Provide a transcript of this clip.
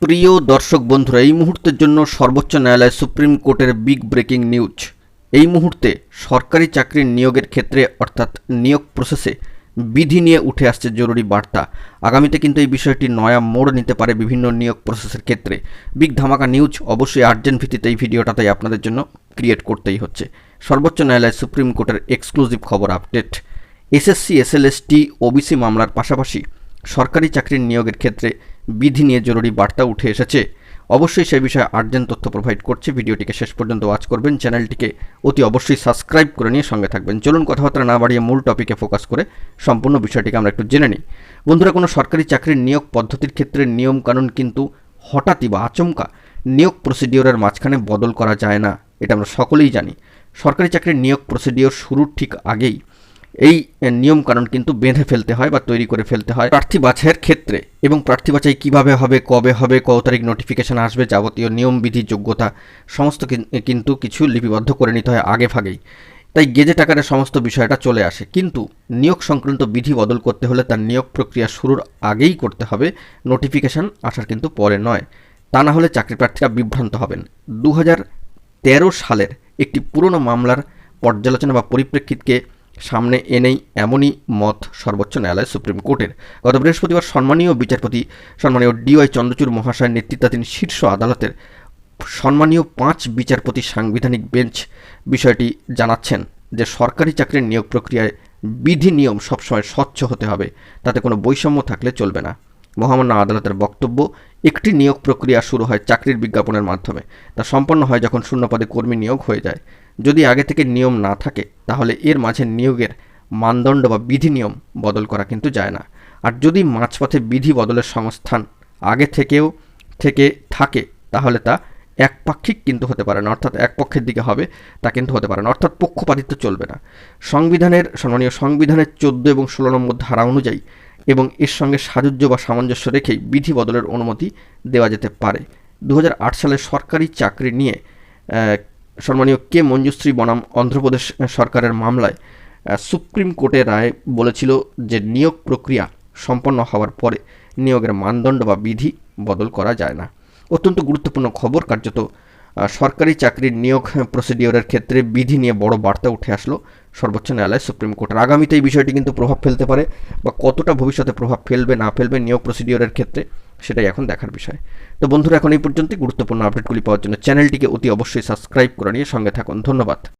প্রিয় দর্শক বন্ধুরা, এই মুহূর্তের জন্য সর্বোচ্চ ন্যায়ালয় সুপ্রিম কোর্টের বিগ ব্রেকিং নিউজ। এই মুহূর্তে সরকারি চাকরির নিয়োগের ক্ষেত্রে অর্থাৎ নিয়োগ প্রসেসে বিধি নিয়ে উঠে আসছে জরুরি বার্তা। আগামীতে কিন্তু এই বিষয়টি নয়া মোড় নিতে পারে বিভিন্ন নিয়োগ প্রসেসের ক্ষেত্রে। বিগ ধামাকা নিউজ, অবশ্যই আর্জেন্ট ভিত্তিতে এই ভিডিওটা তাই আপনাদের জন্য ক্রিয়েট করতেই হচ্ছে। সর্বোচ্চ ন্যায়ালয় সুপ্রিম কোর্টের এক্সক্লুসিভ খবর আপডেট। এসএসসি এসএলএসটি ওবিসি মামলার পাশাপাশি সরকারি চাকরির নিয়োগের ক্ষেত্রে বিধি নিয়ে জরুরি বার্তা উঠে এসেছে। অবশ্যই সেই বিষয়ে আর্জেন্ট তথ্য প্রোভাইড করছে। ভিডিওটিকে শেষ পর্যন্ত ওয়াচ করবেন, চ্যানেলটিকে অতি অবশ্যই সাবস্ক্রাইব করে নিয়ে সঙ্গে থাকবেন। চলুন কথাবার্তা না বাড়িয়ে মূল টপিকে ফোকাস করে সম্পূর্ণ বিষয়টিকে আমরা একটু জেনে নিই। বন্ধুরা, কোনো সরকারি চাকরির নিয়োগ পদ্ধতির ক্ষেত্রে নিয়মকানুন কিন্তু হঠাৎই বা আচমকা নিয়োগ প্রসিডিওরের মাঝখানে বদল করা যায় না, এটা আমরা সকলেই জানি। সরকারি চাকরির নিয়োগ প্রসিডিওর শুরুর ঠিক আগেই এই নিয়মকানুন কিন্তু বেঁধে ফেলতে হয় বা তৈরি করে ফেলতে হয় প্রার্থী বাছাইয়ের ক্ষেত্রে। এবং প্রার্থী বাছাই কীভাবে হবে, কবে হবে, কত তারিখ নোটিফিকেশন আসবে, যাবতীয় নিয়মবিধি, যোগ্যতা সমস্ত কিন্তু কিছু লিপিবদ্ধ করে নিতে হয় আগে ভাগেই। তাই গেজেট আকারে সমস্ত বিষয়টা চলে আসে। কিন্তু নিয়োগ সংক্রান্ত বিধি বদল করতে হলে তার নিয়োগ প্রক্রিয়া শুরুর আগেই করতে হবে, নোটিফিকেশন আসার কিন্তু পরে নয়। তা না হলে চাকরি প্রার্থীরা বিভ্রান্ত হবেন। 2013 সালের একটি পুরনো মামলার পর্যালোচনা বা পরিপ্রেক্ষিতকে সামনে এনেই এমনই মত সর্বোচ্চ ন্যায়ালয় সুপ্রিম কোর্টের। গত বৃহস্পতিবার সম্মানীয় বিচারপতি সম্মানীয় DY চন্দ্রচূড় মহাশয়ের নেতৃত্বাধীন শীর্ষ আদালতের সম্মানীয় 5 বিচারপতি সাংবিধানিক বেঞ্চ বিষয়টি জানাচ্ছেন যে সরকারি চাকরির নিয়োগ প্রক্রিয়ায় বিধি নিয়ম সবসময় স্বচ্ছ হতে হবে, তাতে কোনো বৈষম্য থাকলে চলবে না। মহামান্য আদালতের বক্তব্য, একটি নিয়োগ প্রক্রিয়া শুরু হয় চাকরির বিজ্ঞাপনের মাধ্যমে, তা সম্পন্ন হয় যখন শূন্যপদে কর্মী নিয়োগ হয়ে যায়। যদি আগে থেকে নিয়ম না থাকে তাহলে এর মাঝে নিয়োগের মানদণ্ড বা বিধি নিয়ম বদল করা কিন্তু যায় না। আর যদি মাঝপথে বিধি বদলের সংস্থান আগে থেকে থাকে তাহলে তা একপাক্ষিক কিন্তু হতে পারে না, অর্থাৎ এক পক্ষের দিকে হবে তা কিন্তু হতে পারে না, অর্থাৎ পক্ষপাতিত্ব চলবে না। সম্মানীয় সংবিধানের 14 এবং 16 নম্বর ধারা অনুযায়ী এবং এর সঙ্গে সাযুজ্য বা সামঞ্জস্য রেখেই বিধি বদলের অনুমতি দেওয়া যেতে পারে। 2008 সালে সরকারি চাকরি নিয়ে সম্মানীয় কে মঞ্জুশ্রী বনাম অন্ধ্রপ্রদেশ সরকারের মামলায় সুপ্রিম কোর্টের রায় বলেছিল যে নিয়োগ প্রক্রিয়া সম্পন্ন হওয়ার পরে নিয়োগের মানদণ্ড বা বিধি বদল করা যায় না। অত্যন্ত গুরুত্বপূর্ণ খবর, কার্যত সরকারি চাকরির নিয়োগ প্রসিডিওরের ক্ষেত্রে বিধি নিয়ে বড় বার্তা উঠে আসলো সর্বোচ্চ ন্যায়ালয় সুপ্রিম কোর্টের। আগামীতে এই বিষয়টি কিন্তু প্রভাব ফেলতে পারে, বা কতটা ভবিষ্যতে প্রভাব ফেলবে না ফেলবে নিয়োগ প্রসিডিওরের ক্ষেত্রে সেটাই এখন দেখার বিষয়। তো বন্ধুরা, এখন এই পর্যন্ত গুরুত্বপূর্ণ আপডেটগুলি পাওয়ার জন্য চ্যানেলটিকে অতি অবশ্যই সাবস্ক্রাইব করে নিয়ে সঙ্গে থাকুন। ধন্যবাদ।